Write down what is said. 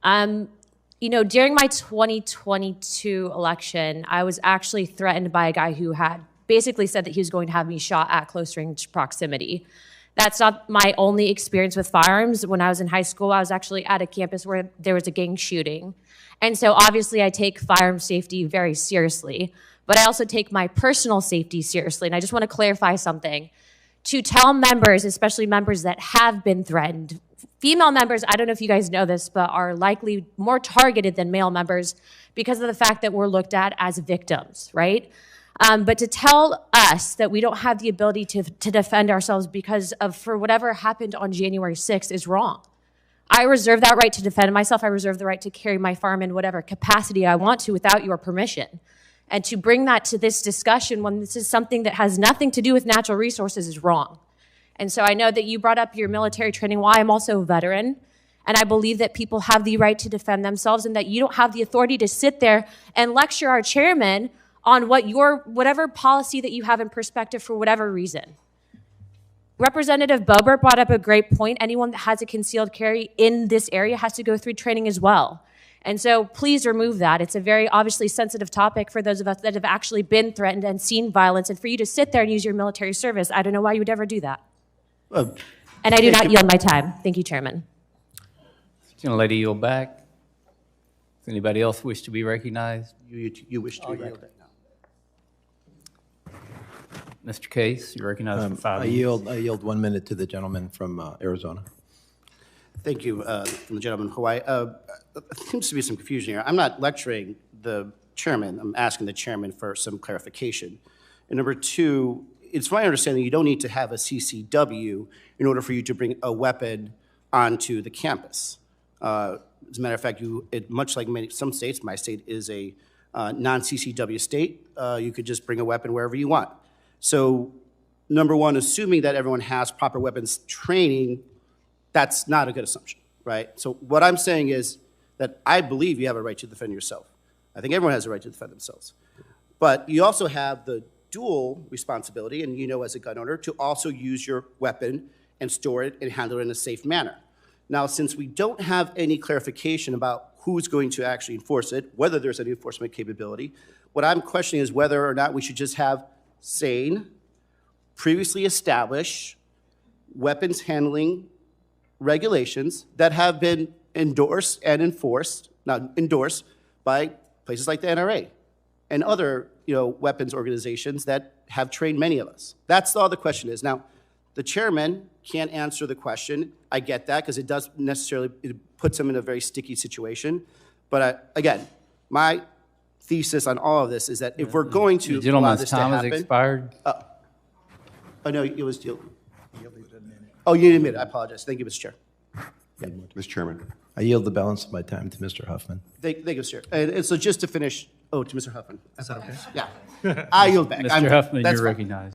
You know, during my 2022 election, I was actually threatened by a guy who had basically said that he was going to have me shot at close range proximity. That's not my only experience with firearms. When I was in high school, I was actually at a campus where there was a gang shooting. And so obviously I take firearm safety very seriously, but I also take my personal safety seriously. And I just want to clarify something. To tell members, especially members that have been threatened, female members, I don't know if you guys know this, but are likely more targeted than male members because of the fact that we're looked at as victims, right? But to tell us that we don't have the ability to defend ourselves because of for whatever happened on January 6th is wrong. I reserve that right to defend myself. I reserve the right to carry my firearm in whatever capacity I want to without your permission. And to bring that to this discussion when this is something that has nothing to do with natural resources is wrong. And so I know that you brought up your military training. Well, I'm also a veteran, and I believe that people have the right to defend themselves and that you don't have the authority to sit there and lecture our chairman on whatever policy that you have in perspective for whatever reason. Representative Boebert brought up a great point. Anyone that has a concealed carry in this area has to go through training as well. And so please remove that. It's a very obviously sensitive topic for those of us that have actually been threatened and seen violence. And for you to sit there and use your military service, I don't know why you would ever do that. And I do not yield my time. Thank you, Chairman. Gentlelady, yield back. Does anybody else wish to be recognized? You wish to be recognized. Mr. Case, you're recognized for 5 minutes. I yield 1 minute to the gentleman from Arizona. Thank you, from the gentleman from Hawaii. There seems to be some confusion here. I'm not lecturing the chairman. I'm asking the chairman for some clarification. And number two, it's my understanding you don't need to have a CCW in order for you to bring a weapon onto the campus. As a matter of fact, much like some states, my state is a non-CCW state, you could just bring a weapon wherever you want. So, number one, assuming that everyone has proper weapons training, that's not a good assumption, right? So what I'm saying is that I believe you have a right to defend yourself. I think everyone has a right to defend themselves. But you also have the dual responsibility, and you know as a gun owner, to also use your weapon and store it and handle it in a safe manner. Now, since we don't have any clarification about who's going to actually enforce it, whether there's any enforcement capability, what I'm questioning is whether or not we should just have sane, previously established weapons handling regulations that have been endorsed and enforced, not endorsed, by places like the NRA and other weapons organizations that have trained many of us. That's all the question is. Now, the chairman can't answer the question. I get that because it puts him in a very sticky situation. But again, my thesis on all of this is that if we're going to allow this to happen— The gentleman's time has expired. Oh, no, it was— Oh, you didn't admit it. I apologize. Thank you, Mr. Chair. Yeah. Mr. Chairman. I yield the balance of my time to Mr. Huffman. Thank you, Mr. Chair. And so just to finish— to Mr. Huffman. Is that okay? Yeah. I yield back. Mr. Huffman, you're recognized.